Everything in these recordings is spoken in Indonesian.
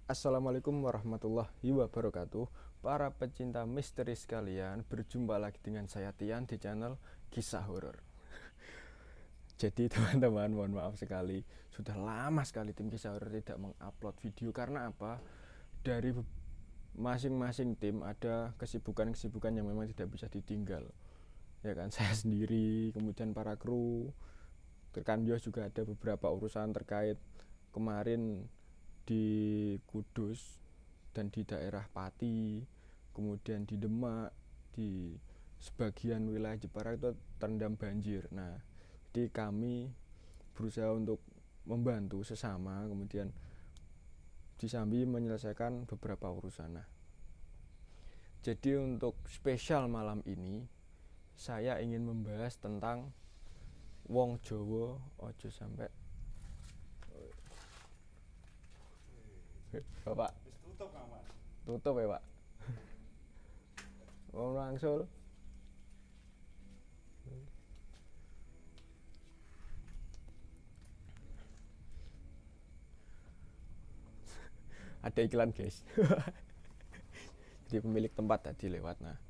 Assalamualaikum warahmatullahi wabarakatuh. Para pecinta misteri sekalian, berjumpa lagi dengan saya Tian di channel Kisah Horor. Jadi teman-teman, mohon maaf sekali, sudah lama sekali tim Kisah Horor tidak mengupload video. Karena apa? Dari masing-masing tim ada kesibukan-kesibukan yang memang tidak bisa ditinggal. Ya kan, saya sendiri, kemudian para kru, rekan Yos juga ada beberapa urusan terkait kemarin di Kudus dan di daerah Pati, kemudian di Demak, di sebagian wilayah Jepara itu terendam banjir. Nah, jadi kami berusaha untuk membantu sesama, kemudian disambi menyelesaikan beberapa urusan. Nah, jadi untuk spesial malam ini saya ingin membahas tentang wong Jawa ojo sampai Bapak tutup ya Pak. Wong Wangsul ada iklan guys. Jadi pemilik tempat tadi lewat. Nah,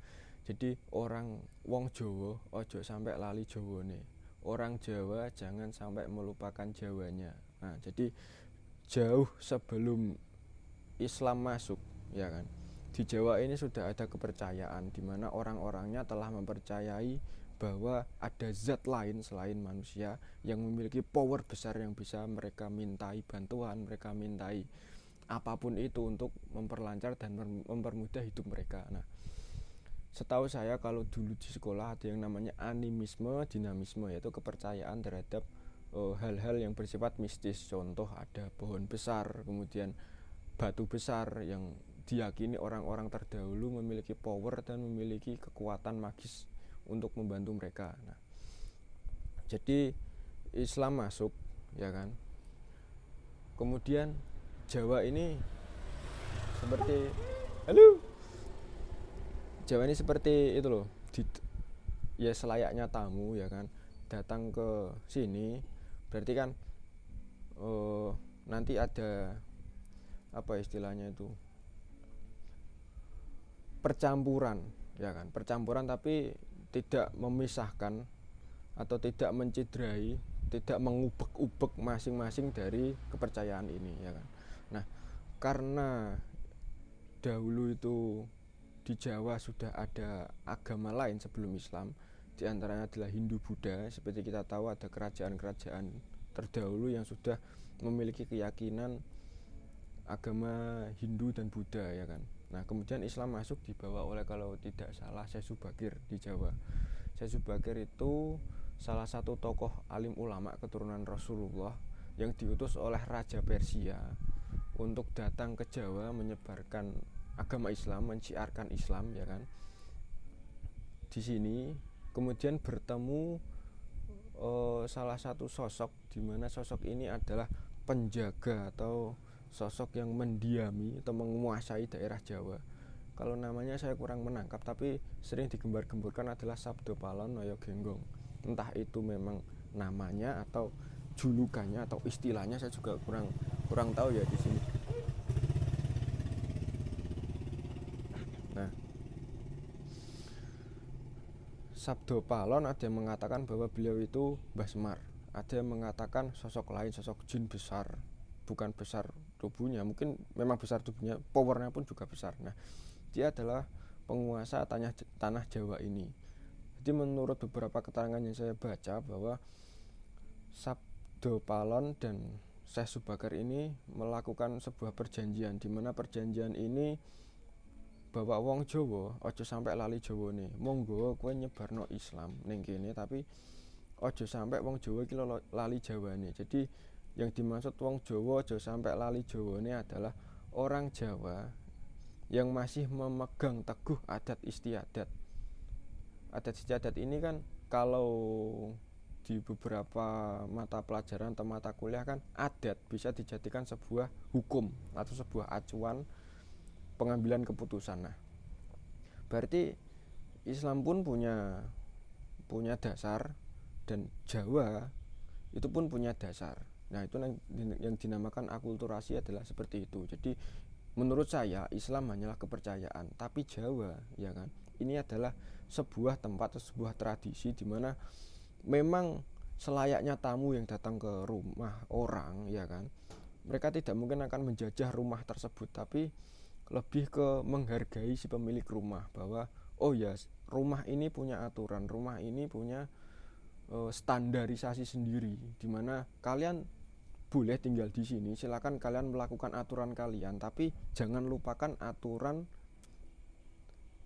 jadi orang wong Jawa ojo sampai lali Jawane. Orang Jawa jangan sampai melupakan Jawanya. Nah, jadi jauh sebelum Islam masuk, ya kan, di Jawa ini sudah ada kepercayaan di mana orang-orangnya telah mempercayai bahwa ada zat lain selain manusia yang memiliki power besar yang bisa mereka mintai bantuan, mereka mintai apapun itu untuk memperlancar dan mempermudah hidup mereka. Nah, setahu saya kalau dulu di sekolah ada yang namanya animisme, dinamisme, yaitu kepercayaan terhadap hal-hal yang bersifat mistis. Contoh ada pohon besar, kemudian batu besar yang diyakini orang-orang terdahulu memiliki power dan memiliki kekuatan magis untuk membantu mereka. Nah, jadi Islam masuk, ya kan. Kemudian Jawa ini seperti Jawa ini seperti itu loh, ya selayaknya tamu, ya kan, datang ke sini berarti kan nanti ada apa istilahnya itu, percampuran, ya kan, percampuran tapi tidak memisahkan atau tidak menciderai, tidak mengubek-ubek masing-masing dari kepercayaan ini, ya kan. Nah, karena dahulu itu di Jawa sudah ada agama lain sebelum Islam, diantaranya adalah Hindu Buddha. Seperti kita tahu ada kerajaan-kerajaan terdahulu yang sudah memiliki keyakinan agama Hindu dan Buddha, ya kan. Nah, kemudian Islam masuk dibawa oleh, kalau tidak salah, Syekh Subakir di Jawa. Syekh Subakir itu salah satu tokoh alim ulama keturunan Rasulullah yang diutus oleh Raja Persia untuk datang ke Jawa menyebarkan agama Islam, menciarkan Islam, ya kan. Di sini kemudian bertemu salah satu sosok, di mana sosok ini adalah penjaga atau sosok yang mendiami atau menguasai daerah Jawa. Kalau namanya saya kurang menangkap, tapi sering digembar-gemburkan adalah Sabdo Palon Noyo Genggong. Entah itu memang namanya atau julukannya atau istilahnya, saya juga kurang tahu ya di sini. Nah, Sabdo Palon ada yang mengatakan bahwa beliau itu Mbah Semar, ada yang mengatakan sosok lain, sosok jin besar, bukan besar tubuhnya, mungkin memang besar tubuhnya, powernya pun juga besar. Nah, dia adalah penguasa tanah Jawa ini. Jadi menurut beberapa keterangan yang saya baca bahwa Sabdo Palon dan Syekh Subakir ini melakukan sebuah perjanjian, di mana perjanjian ini bahwa wong Jawa ojo sampai lali Jawane. Monggo kowe nyebarno Islam ning kene, tapi ojo sampai wong Jawa iki lali Jawane. Jadi yang dimaksud wong Jawa ojo sampai lali Jawane adalah orang Jawa yang masih memegang teguh adat istiadat. Adat istiadat ini kan kalau di beberapa mata pelajaran atau mata kuliah kan, adat bisa dijadikan sebuah hukum atau sebuah acuan pengambilan keputusan. Nah, berarti Islam pun punya dasar, dan Jawa itu pun punya dasar. Nah, itu yang dinamakan akulturasi adalah seperti itu. Jadi menurut saya Islam hanyalah kepercayaan, tapi Jawa, ya kan, ini adalah sebuah tempat atau sebuah tradisi di mana memang selayaknya tamu yang datang ke rumah orang, ya kan, mereka tidak mungkin akan menjajah rumah tersebut, tapi lebih ke menghargai si pemilik rumah, bahwa oh ya, rumah ini punya aturan, rumah ini punya standarisasi sendiri, dimana kalian boleh tinggal di sini, silakan kalian melakukan aturan kalian, tapi jangan lupakan aturan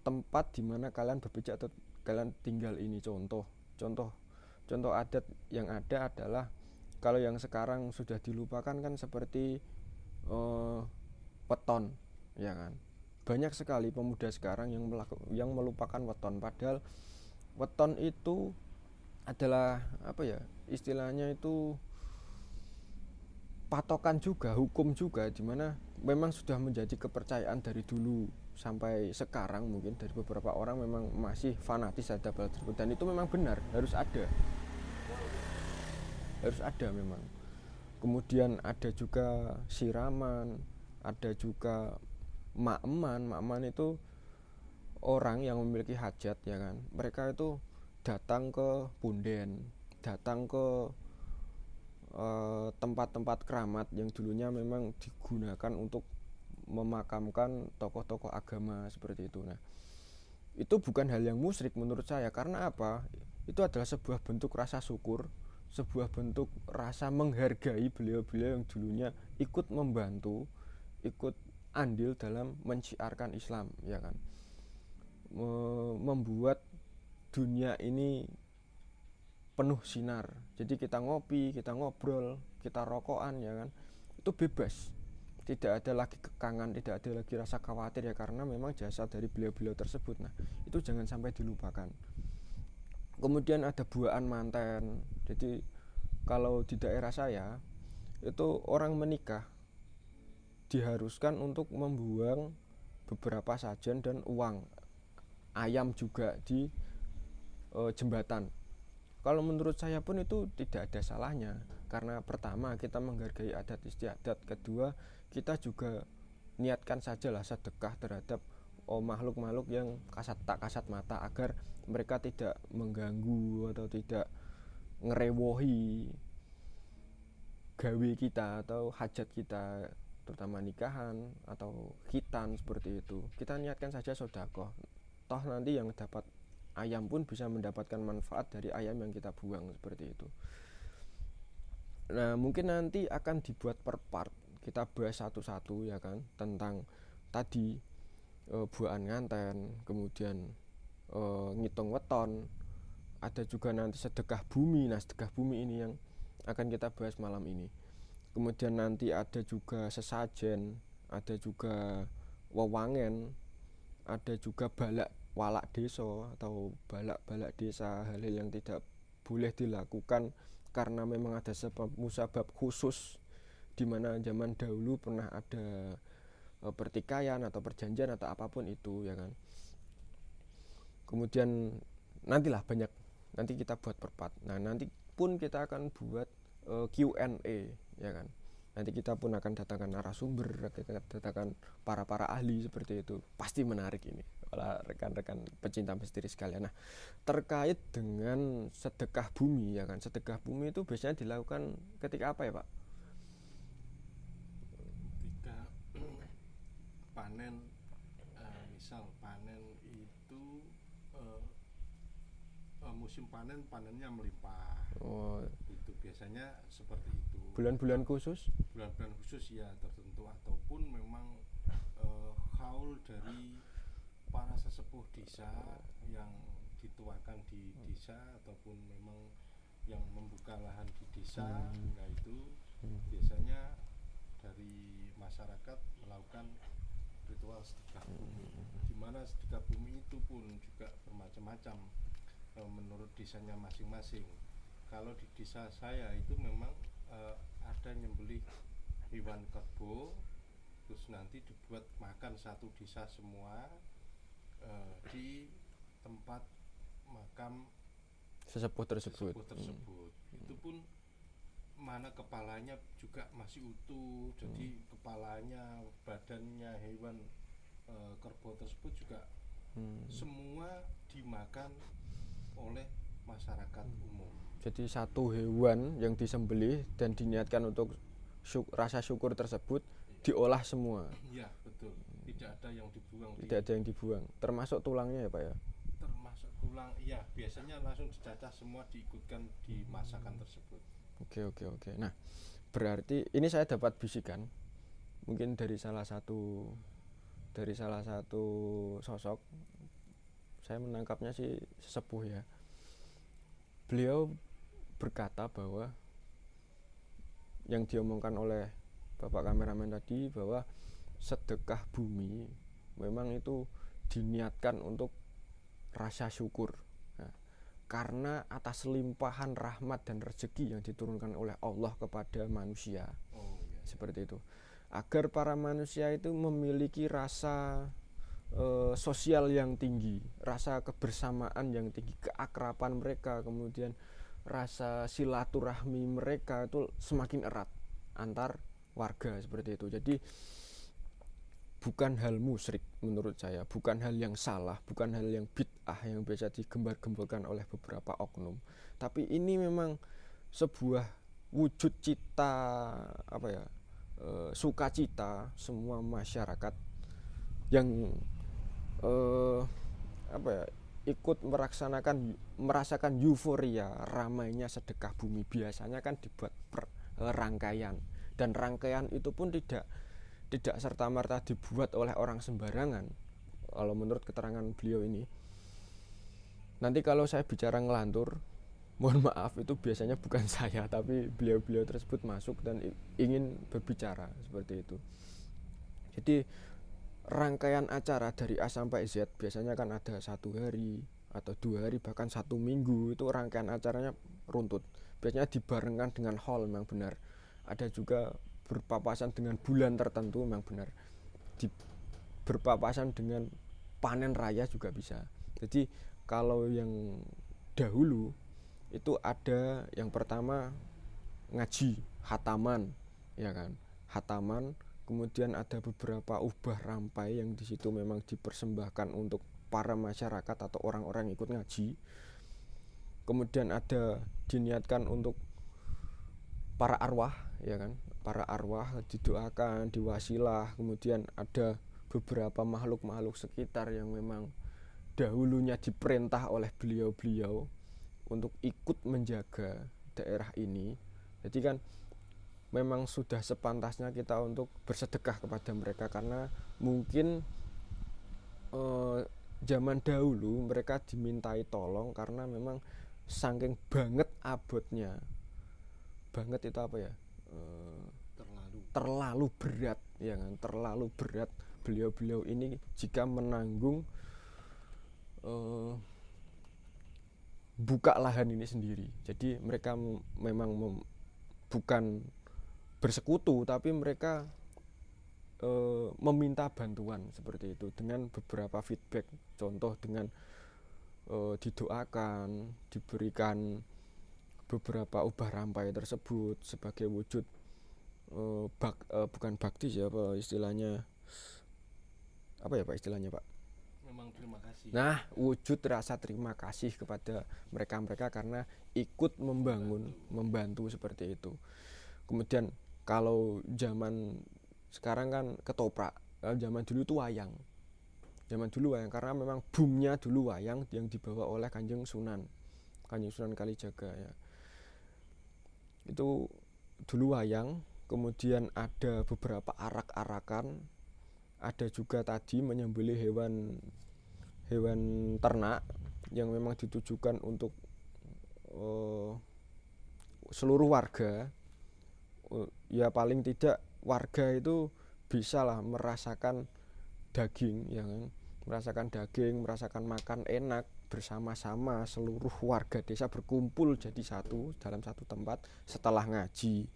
tempat dimana kalian berpijak atau kalian tinggal ini. Contoh adat yang ada adalah, kalau yang sekarang sudah dilupakan kan, seperti weton, ya kan. Banyak sekali pemuda sekarang yang melupakan weton, padahal weton itu adalah apa ya, istilahnya itu patokan juga, hukum juga, dimana memang sudah menjadi kepercayaan dari dulu sampai sekarang. Mungkin dari beberapa orang memang masih fanatis terhadap hal tersebut, dan itu memang benar, harus ada memang. Kemudian ada juga siraman, ada juga makman itu orang yang memiliki hajat, ya kan, mereka itu datang ke punden, datang ke tempat-tempat keramat yang dulunya memang digunakan untuk memakamkan tokoh-tokoh agama seperti itu. Nah, itu bukan hal yang musyrik menurut saya, karena apa? Itu adalah sebuah bentuk rasa syukur, sebuah bentuk rasa menghargai beliau-beliau yang dulunya ikut membantu, ikut andil dalam menciarkan Islam, ya kan, membuat dunia ini penuh sinar. Jadi kita ngopi, kita ngobrol, kita rokokan, ya kan, itu bebas, tidak ada lagi kekangan, tidak ada lagi rasa khawatir, ya, karena memang jasa dari beliau-beliau tersebut. Nah, itu jangan sampai dilupakan. Kemudian ada buaan manten. Jadi kalau di daerah saya itu orang menikah diharuskan untuk membuang beberapa sajen dan uang, ayam juga di jembatan. Kalau menurut saya pun itu tidak ada salahnya, karena pertama kita menghargai adat istiadat, kedua kita juga niatkan sajalah sedekah terhadap makhluk-makhluk yang tak kasat mata, agar mereka tidak mengganggu atau tidak ngerewohi gawe kita atau hajat kita, terutama nikahan atau khitan seperti itu. Kita niatkan saja sedekah, toh nanti yang dapat ayam pun bisa mendapatkan manfaat dari ayam yang kita buang seperti itu. Nah, mungkin nanti akan dibuat per part, kita bahas satu-satu, ya kan, tentang tadi buaan nganten, kemudian ngitung weton, ada juga nanti sedekah bumi. Nah, sedekah bumi ini yang akan kita bahas malam ini. Kemudian nanti ada juga sesajen, ada juga wewangen, ada juga balak walak desa atau balak-balak desa, hal-hal yang tidak boleh dilakukan karena memang ada sebab musabab khusus, di mana zaman dahulu pernah ada pertikaian atau perjanjian atau apapun itu, ya kan. Kemudian nantilah banyak, nanti kita buat per part. Nah, nanti pun kita akan buat Q&A, ya kan. Nanti kita pun akan datangkan narasumber, kita datangkan para ahli seperti itu. Pasti menarik ini, para rekan-rekan pecinta misteri sekalian. Nah, terkait dengan sedekah bumi, ya kan, sedekah bumi itu biasanya dilakukan ketika apa ya, Pak? Ketika panen, misal panen itu musim panennya melimpah. Oh, Itu biasanya seperti itu. bulan-bulan khusus? Bulan-bulan khusus ya tertentu, ataupun memang haul dari para sesepuh desa yang dituakan di desa, ataupun memang yang membuka lahan di desa. Nah, itu biasanya dari masyarakat melakukan ritual sedekah bumi, di mana sedekah bumi itu pun juga bermacam-macam menurut desanya masing-masing. Kalau di desa saya itu memang ada nyembelih hewan kerbau, terus nanti dibuat makan satu desa semua di tempat makam Sesepuh tersebut. Itu pun mana kepalanya juga masih utuh, jadi kepalanya, badannya hewan kerbau tersebut juga semua dimakan oleh masyarakat umum. Jadi satu hewan yang disembelih dan diniatkan untuk rasa syukur tersebut diolah semua. Iya betul, tidak ada yang dibuang. Tidak ada yang dibuang, termasuk tulangnya ya Pak ya. Termasuk tulang, iya biasanya langsung dicacah semua, diikutkan di masakan tersebut. Oke. Nah, berarti ini saya dapat bisikan mungkin dari salah satu sosok. Saya menangkapnya sih sesepuh ya. Beliau berkata bahwa yang diomongkan oleh Bapak kameramen tadi, bahwa sedekah bumi memang itu diniatkan untuk rasa syukur. Nah, karena atas limpahan rahmat dan rezeki yang diturunkan oleh Allah kepada manusia. Seperti itu. Agar para manusia itu memiliki rasa sosial yang tinggi, rasa kebersamaan yang tinggi, keakraban mereka, kemudian rasa silaturahmi mereka itu semakin erat antar warga seperti itu. Jadi bukan hal musyrik menurut saya, bukan hal yang salah, bukan hal yang bid'ah yang biasa digembar-gemborkan oleh beberapa oknum. Tapi ini memang sebuah wujud cita sukacita semua masyarakat yang ikut merasakan euforia ramainya sedekah bumi. Biasanya kan dibuat rangkaian, dan rangkaian itu pun tidak serta-merta dibuat oleh orang sembarangan. Kalau menurut keterangan beliau ini, nanti kalau saya bicara ngelantur, mohon maaf, itu biasanya bukan saya, tapi beliau-beliau tersebut masuk dan ingin berbicara seperti itu. Jadi rangkaian acara dari A sampai Z biasanya kan ada 1 hari atau 2 hari, bahkan 1 minggu, itu rangkaian acaranya runtut. Biasanya dibarengkan dengan haul, memang benar. Ada juga berpapasan dengan bulan tertentu, memang benar. Berpapasan dengan panen raya juga bisa. Jadi kalau yang dahulu itu ada yang pertama ngaji, hataman, ya kan, hataman. Kemudian ada beberapa ubah rampai yang di situ memang dipersembahkan untuk para masyarakat atau orang-orang yang ikut ngaji. Kemudian ada diniatkan untuk para arwah, ya kan, para arwah didoakan, diwasilah. Kemudian ada beberapa makhluk-makhluk sekitar yang memang dahulunya diperintah oleh beliau-beliau untuk ikut menjaga daerah ini. Jadi kan memang sudah sepantasnya kita untuk bersedekah kepada mereka, karena mungkin zaman dahulu mereka dimintai tolong karena memang saking banget abotnya. Banget itu apa ya? Terlalu berat, ya kan? Terlalu berat beliau-beliau ini jika menanggung buka lahan ini sendiri. Jadi mereka memang bukan bersekutu, tapi mereka meminta bantuan seperti itu dengan beberapa feedback. Contoh dengan didoakan, diberikan beberapa ubah rampai tersebut sebagai wujud bukan bakti ya, apa istilahnya, apa ya Pak istilahnya Pak? Memang terima kasih. Nah, wujud rasa terima kasih kepada mereka karena ikut membantu seperti itu. Kemudian kalau zaman sekarang kan ketoprak, kalau zaman dulu itu wayang. Zaman dulu wayang karena memang boomnya dulu wayang yang dibawa oleh Kanjeng Sunan Kalijaga ya. Itu dulu wayang, kemudian ada beberapa arak-arakan, ada juga tadi menyembelih hewan ternak yang memang ditujukan untuk seluruh warga. Ya paling tidak warga itu bisalah merasakan daging, ya kan? Merasakan makan enak bersama-sama, seluruh warga desa berkumpul jadi satu dalam satu tempat setelah ngaji.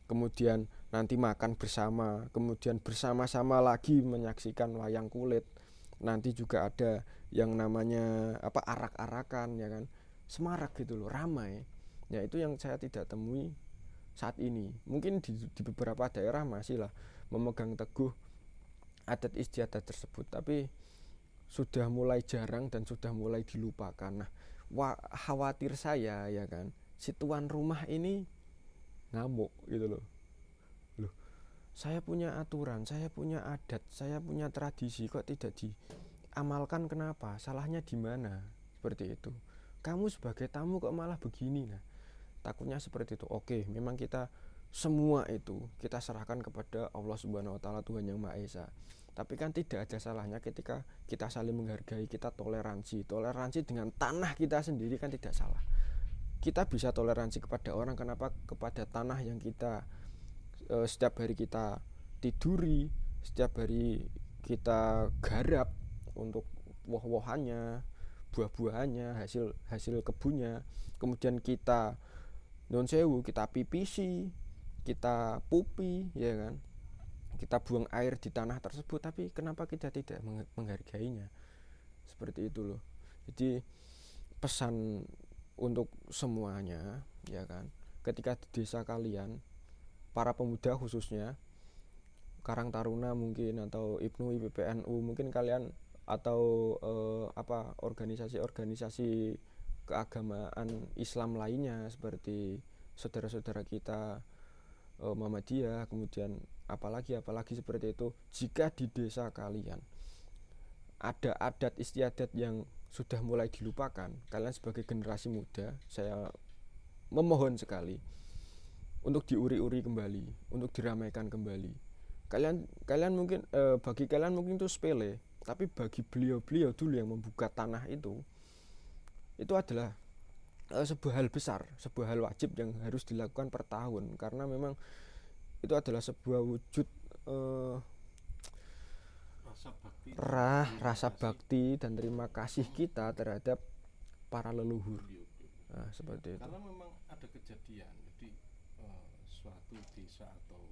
Kemudian nanti makan bersama, kemudian bersama-sama lagi menyaksikan wayang kulit. Nanti juga ada yang namanya arak-arakan, ya kan? Semarak gitu loh, ramai. Ya itu yang saya tidak temui saat ini. Mungkin di beberapa daerah masih lah memegang teguh adat istiadat tersebut, tapi sudah mulai jarang dan sudah mulai dilupakan. Nah, khawatir saya ya kan, si tuan rumah ini ngamuk gitu loh. Saya punya aturan, saya punya adat, saya punya tradisi, kok tidak diamalkan, kenapa? Salahnya di mana? Seperti itu. Kamu sebagai tamu kok malah begini. Nah, takutnya seperti itu. Oke, memang kita semua itu kita serahkan kepada Allah Subhanahu wa taala, Tuhan yang Maha Esa. Tapi kan tidak ada salahnya ketika kita saling menghargai, kita toleransi. Toleransi dengan tanah kita sendiri kan tidak salah. Kita bisa toleransi kepada orang, kenapa kepada tanah yang kita setiap hari kita tiduri, setiap hari kita garap untuk woh-wohannya, buah-buahannya, hasil kebunnya. Kemudian kita non sewu, kita pipisi, kita pupi, ya kan, kita buang air di tanah tersebut, tapi kenapa kita tidak menghargainya? Seperti itu loh. Jadi pesan untuk semuanya, ya kan, ketika di desa kalian, para pemuda khususnya, Karang Taruna mungkin, atau IPNU, IPPNU mungkin kalian, atau organisasi-organisasi keagamaan Islam lainnya seperti saudara-saudara kita Muhammadiyah, kemudian apalagi seperti itu. Jika di desa kalian ada adat istiadat yang sudah mulai dilupakan, kalian sebagai generasi muda, saya memohon sekali untuk diuri-uri kembali, untuk diramaikan kembali. Kalian mungkin bagi kalian mungkin itu sepele, tapi bagi beliau-beliau dulu yang membuka tanah itu adalah sebuah hal besar, sebuah hal wajib yang harus dilakukan per tahun, karena memang itu adalah sebuah wujud rasa bakti dan terima kasih kita terhadap para leluhur. Nah, seperti itu. Karena memang ada kejadian, jadi suatu desa atau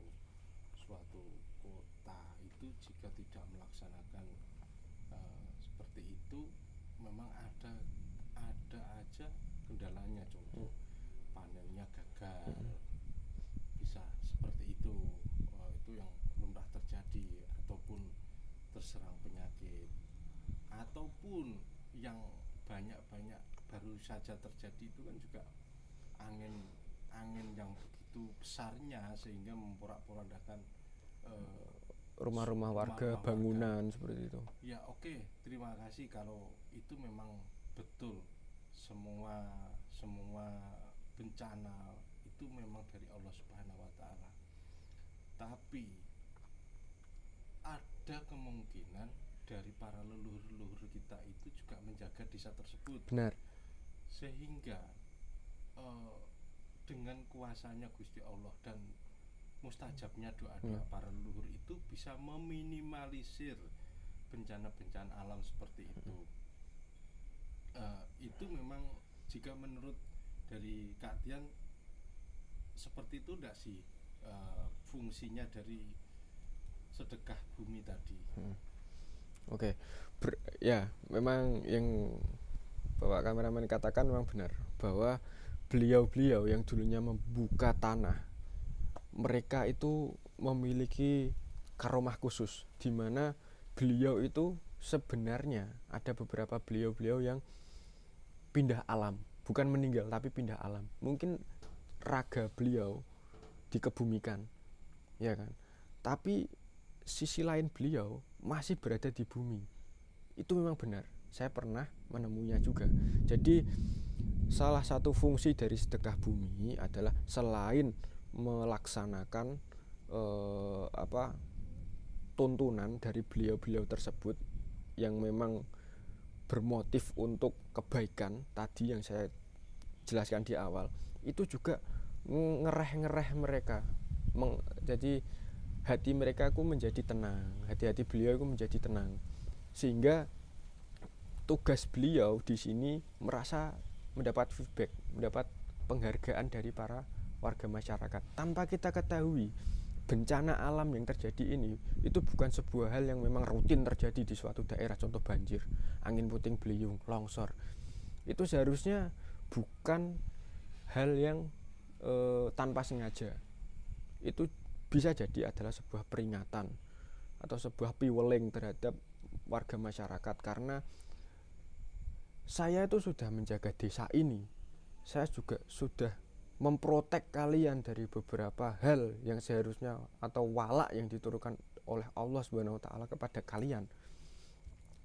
suatu kota itu jika tidak melaksanakan seperti itu, memang ada aja kendalanya. Contoh panennya gagal, bisa seperti itu. Itu yang lumrah terjadi, ataupun terserang penyakit, ataupun yang banyak baru saja terjadi itu kan juga angin yang begitu besarnya sehingga memporak-porandakan rumah-rumah warga, bangunan warga. Seperti itu. Ya oke, terima kasih kalau itu memang betul, semua bencana itu memang dari Allah Subhanahu wa taala. Tapi ada kemungkinan dari para leluhur kita itu juga menjaga desa tersebut. Benar. Sehingga dengan kuasanya Gusti Allah dan mustajabnya doa-doa para leluhur itu bisa meminimalisir bencana-bencana alam seperti itu. Itu memang jika menurut dari Kak Tian seperti itu enggak sih fungsinya dari sedekah bumi tadi? Oke. Ya, memang yang Bapak kameramen katakan memang benar, bahwa beliau-beliau yang dulunya membuka tanah, mereka itu memiliki karomah khusus, di mana beliau itu sebenarnya ada beberapa beliau-beliau yang pindah alam, bukan meninggal tapi pindah alam. Mungkin raga beliau dikebumikan, ya kan, tapi sisi lain beliau masih berada di bumi. Itu memang benar, saya pernah menemuinya juga. Jadi salah satu fungsi dari sedekah bumi adalah selain melaksanakan tuntunan dari beliau-beliau tersebut yang memang bermotif untuk kebaikan tadi yang saya jelaskan di awal, itu juga ngereh mereka. Jadi hati mereka itu menjadi tenang, hati-hati beliau itu menjadi tenang, sehingga tugas beliau di sini merasa mendapat feedback, mendapat penghargaan dari para warga masyarakat. Tanpa kita ketahui, bencana alam yang terjadi ini itu bukan sebuah hal yang memang rutin terjadi di suatu daerah, contoh banjir, angin puting beliung, longsor. Itu seharusnya bukan hal yang tanpa sengaja, itu bisa jadi adalah sebuah peringatan atau sebuah piweling terhadap warga masyarakat, karena saya itu sudah menjaga desa ini, saya juga sudah memprotek kalian dari beberapa hal yang seharusnya atau walak yang diturunkan oleh Allah Subhanahu wa taala kepada kalian.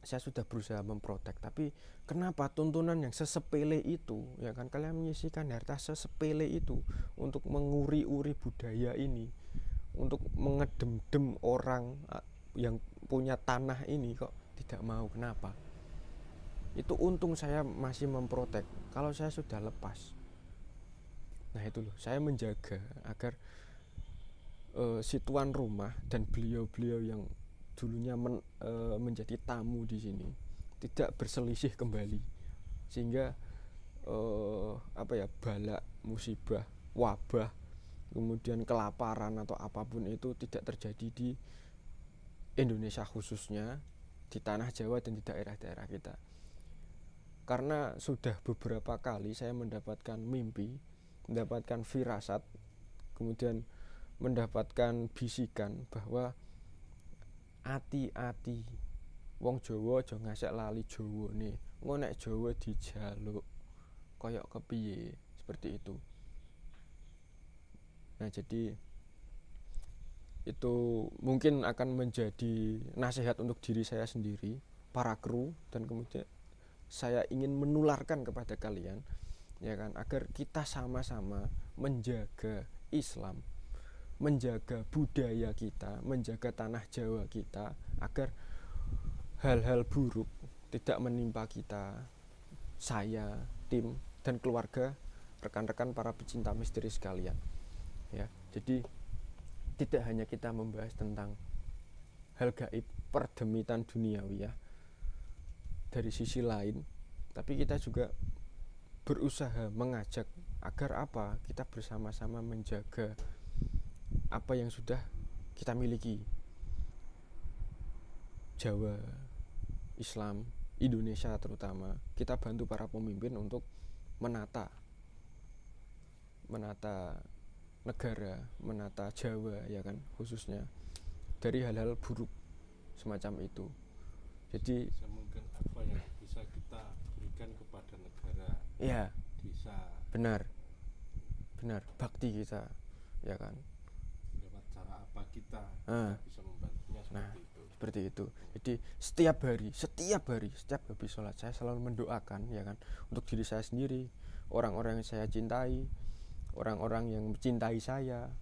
Saya sudah berusaha memprotek, tapi kenapa tuntunan yang sesepele itu, ya kan, kalian menyisihkan harta sesepele itu untuk menguri-uri budaya ini, untuk mengedem-dem orang yang punya tanah ini, kok tidak mau? Kenapa? Itu untung saya masih memprotek. Kalau saya sudah lepas, nah itu loh, saya menjaga agar si tuan rumah dan beliau-beliau yang dulunya menjadi tamu di sini tidak berselisih kembali, sehingga bala, musibah, wabah, kemudian kelaparan atau apapun itu tidak terjadi di Indonesia, khususnya di tanah Jawa dan di daerah-daerah kita. Karena sudah beberapa kali saya mendapatkan mimpi, mendapatkan firasat, kemudian mendapatkan bisikan bahwa ati-ati wong Jawa aja ngasek lali Jawane, engko nek Jawa dijaluk koyok kepiye, seperti itu. Nah, jadi itu mungkin akan menjadi nasihat untuk diri saya sendiri, para kru, dan kemudian saya ingin menularkan kepada kalian, ya kan, agar kita sama-sama menjaga Islam, menjaga budaya kita, menjaga tanah Jawa kita, agar hal-hal buruk tidak menimpa kita, saya, tim, dan keluarga, rekan-rekan para pecinta misteri sekalian. Ya, jadi tidak hanya kita membahas tentang hal gaib, perdemitan duniawi, ya, dari sisi lain, tapi kita juga berusaha mengajak agar apa? Kita bersama-sama menjaga apa yang sudah kita miliki. Jawa, Islam, Indonesia terutama, kita bantu para pemimpin untuk menata negara, menata Jawa, ya kan, khususnya dari hal-hal buruk semacam itu. Jadi mungkin apa yang bisa kita berikan kepada negara, ya, desa, benar, bakti kita, ya kan, lewat cara apa kita bisa membantunya, seperti itu. Jadi setiap habis sholat saya selalu mendoakan, ya kan, untuk diri saya sendiri, orang-orang yang saya cintai, orang-orang yang mencintai saya,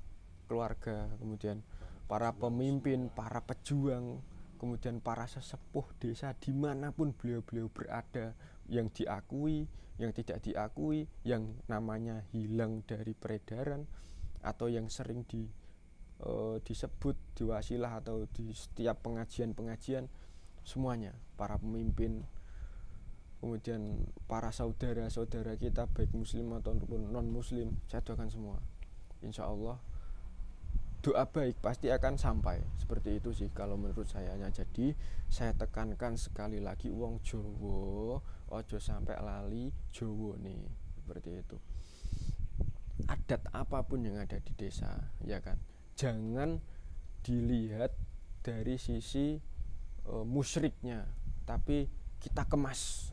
keluarga, kemudian para pemimpin, para pejuang, kemudian para sesepuh desa dimanapun beliau-beliau berada, yang diakui, yang tidak diakui, yang namanya hilang dari peredaran, atau yang sering disebut di wasilah atau di setiap pengajian-pengajian, semuanya para pemimpin, kemudian para saudara-saudara kita baik muslim ataupun non muslim, saya doakan semua, insya Allah doa baik pasti akan sampai. Seperti itu sih kalau menurut saya. Jadi saya tekankan sekali lagi, wong Jawa ojo sampai lali Jawa nih, seperti itu. Adat apapun yang ada di desa, ya kan, jangan dilihat dari sisi musyriknya, tapi kita kemas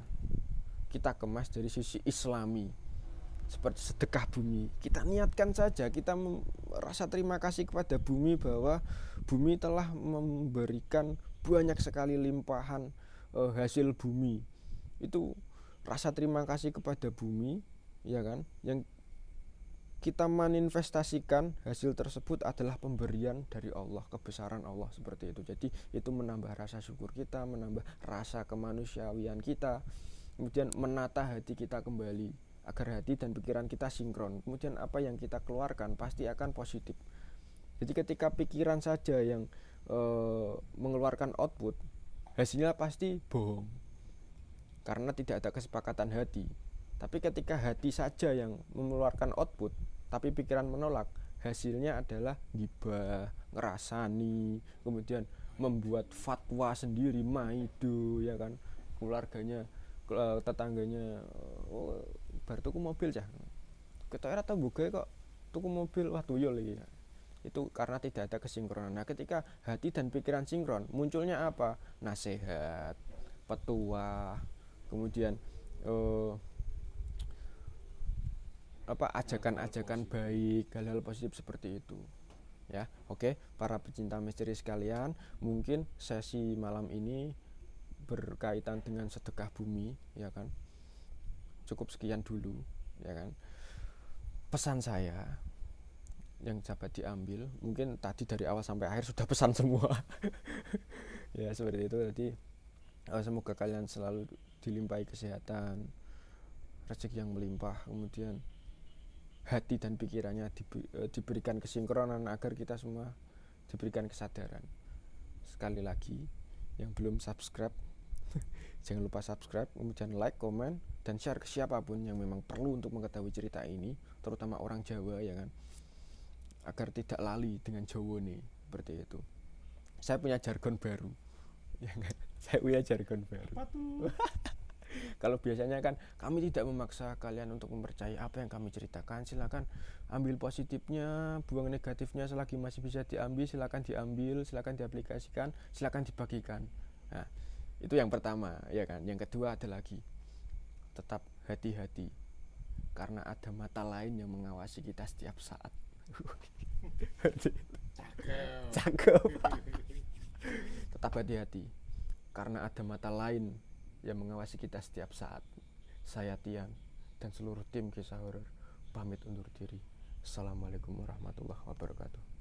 dari sisi Islami, seperti sedekah bumi. Kita niatkan saja, kita merasa terima kasih kepada bumi bahwa bumi telah memberikan banyak sekali limpahan hasil bumi. Itu rasa terima kasih kepada bumi, ya kan, yang kita manifestasikan hasil tersebut adalah pemberian dari Allah, kebesaran Allah, seperti itu. Jadi itu menambah rasa syukur kita, menambah rasa kemanusiaan kita, kemudian menata hati kita kembali agar hati dan pikiran kita sinkron. Kemudian apa yang kita keluarkan pasti akan positif. Jadi ketika pikiran saja yang mengeluarkan output, hasilnya pasti bohong, karena tidak ada kesepakatan hati. Tapi ketika hati saja yang mengeluarkan output, tapi pikiran menolak, hasilnya adalah gibah, ngerasani, kemudian membuat fatwa sendiri, maido, ya kan, keluarganya, tetangganya, bar tuku mobil cah, ketok ora tau mbugae kok tuku mobil, wah tuyul iki. Itu karena tidak ada kesinkronan. Nah, ketika hati dan pikiran sinkron, munculnya apa? Nasihat, petuah, kemudian ajakan-ajakan baik, hal-hal positif seperti itu. Ya, oke, para pecinta misteri sekalian, mungkin sesi malam ini berkaitan dengan sedekah bumi, ya kan? Cukup sekian dulu, ya kan? Pesan saya yang dapat diambil, mungkin tadi dari awal sampai akhir sudah pesan semua. Ya, seperti itu. Jadi semoga kalian selalu dilimpahi kesehatan, rezeki yang melimpah, kemudian hati dan pikirannya diberikan kesinkronan agar kita semua diberikan kesadaran. Sekali lagi, yang belum subscribe jangan lupa subscribe, kemudian like, komen, dan share ke siapapun yang memang perlu untuk mengetahui cerita ini, terutama orang Jawa, ya kan, agar tidak lali dengan Jawa nih, seperti itu. Saya punya jargon baru, ya kan? Saya punya jargon baru. Apa tuh? Kalau biasanya kan kami tidak memaksa kalian untuk mempercayai apa yang kami ceritakan. Silakan ambil positifnya, buang negatifnya selagi masih bisa diambil. Silakan diambil, silakan diaplikasikan, silakan dibagikan. Nah, itu yang pertama, ya kan. Yang kedua ada lagi, tetap hati-hati karena ada mata lain yang mengawasi kita setiap saat. Cakep. Tetap hati-hati karena ada mata lain yang mengawasi kita setiap saat. Saya Tian dan seluruh tim Kisah Horor pamit undur diri. Assalamualaikum warahmatullahi wabarakatuh.